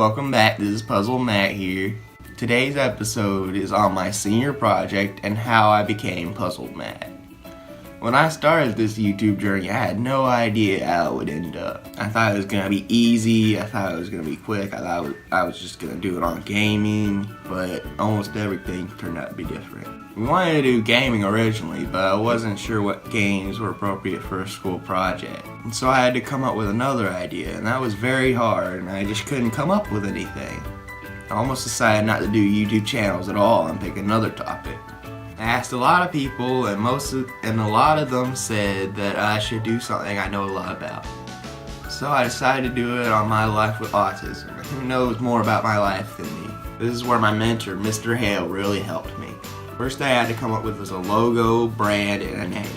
welcome back. This is Puzzle Matt here. Today's episode is on my senior project and how I became Puzzled Matt. When I started this YouTube journey, I had no idea how it would end up. I thought it was going to be easy, I thought it was going to be quick, I thought I was just going to do it on gaming, but almost everything turned out to be different. We wanted to do gaming originally, but I wasn't sure what games were appropriate for a school project. And so I had to come up with another idea, and that was very hard, and I just couldn't come up with anything. I almost decided not to do YouTube channels at all and pick another topic. I asked a lot of people, and a lot of them said that I should do something I know a lot about. So I decided to do it on my life with autism. Who knows more about my life than me? This is where my mentor, Mr. Hale, really helped me. First thing I had to come up with was a logo, brand, and a name.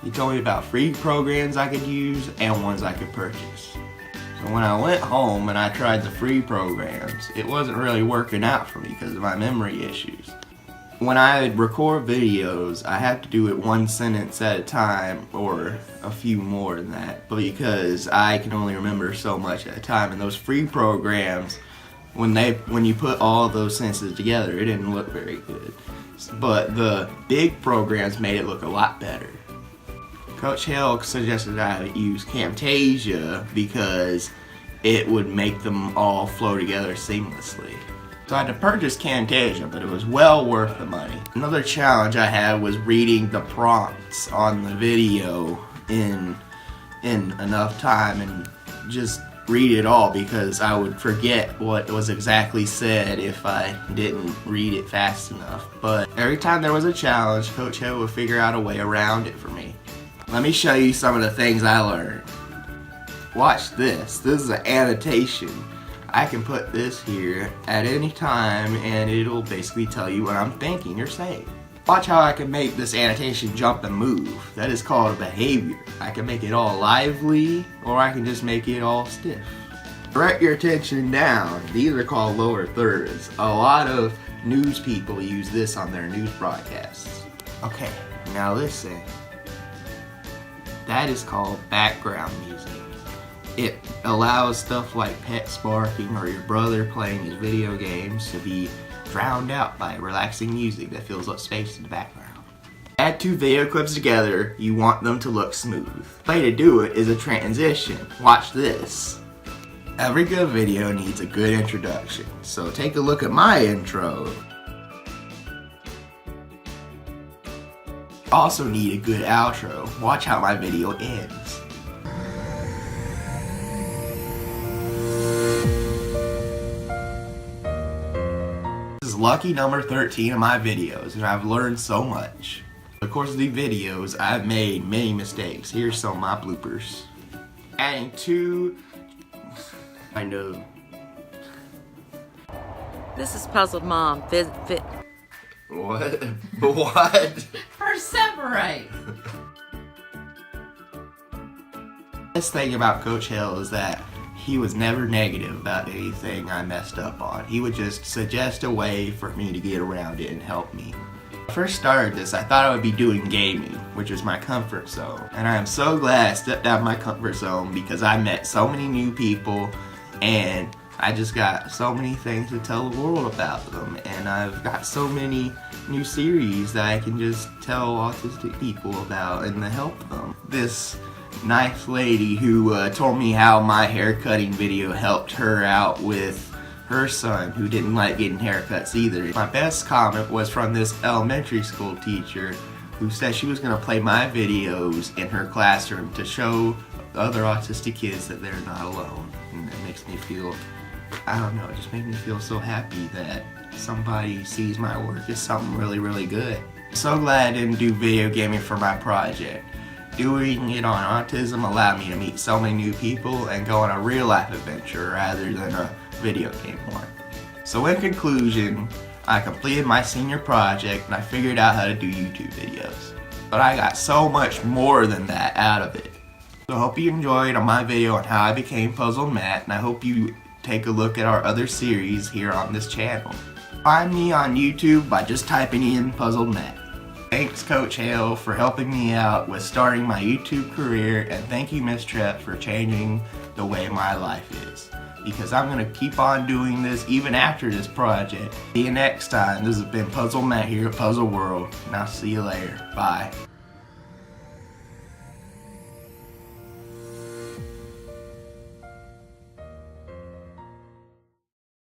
He told me about free programs I could use and ones I could purchase. So when I went home and I tried the free programs, it wasn't really working out for me because of my memory issues. When I record videos, I have to do it one sentence at a time or a few more than that, but because I can only remember so much at a time, and those free programs, when you put all of those sentences together, it didn't look very good. But the big programs made it look a lot better. Coach Hale suggested I use Camtasia because it would make them all flow together seamlessly. So I had to purchase Camtasia, but it was well worth the money. Another challenge I had was reading the prompts on the video in enough time and just read it all, because I would forget what was exactly said if I didn't read it fast enough. But every time there was a challenge, Coach Hale would figure out a way around it for me. Let me show you some of the things I learned. Watch this. This is an annotation. I can put this here at any time and it'll basically tell you what I'm thinking or saying. Watch how I can make this annotation jump and move. That is called a behavior. I can make it all lively, or I can just make it all stiff. Direct your attention down. These are called lower thirds. A lot of news people use this on their news broadcasts. Okay, now listen. That is called background music. It allows stuff like pets barking or your brother playing his video games to be drowned out by relaxing music that fills up space in the background. Add two video clips together, you want them to look smooth. The way to do it is a transition. Watch this. Every good video needs a good introduction, so take a look at my intro. Also need a good outro. Watch how my video ends. This is lucky number 13 of my videos, and I've learned so much. Of course, these videos, I've made many mistakes. Here's some of my bloopers. Adding two... I know. This is Puzzled Mom. What? What? Perseverate. The best thing about Coach Hale is that he was never negative about anything I messed up on. He would just suggest a way for me to get around it and help me. When I first started this, I thought I would be doing gaming, which is my comfort zone. And I am so glad I stepped out of my comfort zone because I met so many new people and I just got so many things to tell the world about them, and I've got so many new series that I can just tell autistic people about and help them. This nice lady who told me how my haircutting video helped her out with her son who didn't like getting haircuts either. My best comment was from this elementary school teacher who said she was going to play my videos in her classroom to show other autistic kids that they're not alone. And it makes me feel, I don't know, it just made me feel so happy that somebody sees my work as something really, really good. I'm so glad I didn't do video gaming for my project. Doing it on autism allowed me to meet so many new people and go on a real life adventure rather than a video game one. So in conclusion, I completed my senior project and I figured out how to do YouTube videos. But I got so much more than that out of it. So I hope you enjoyed my video on how I became Puzzled Matt, and I hope you take a look at our other series here on this channel. Find me on YouTube by just typing in Puzzled Matt. Thanks Coach Hale for helping me out with starting my YouTube career, and thank you Miss Trepp for changing the way my life is. Because I'm going to keep on doing this even after this project. See you next time. This has been Puzzle Matt here at Puzzle World, and I'll see you later. Bye.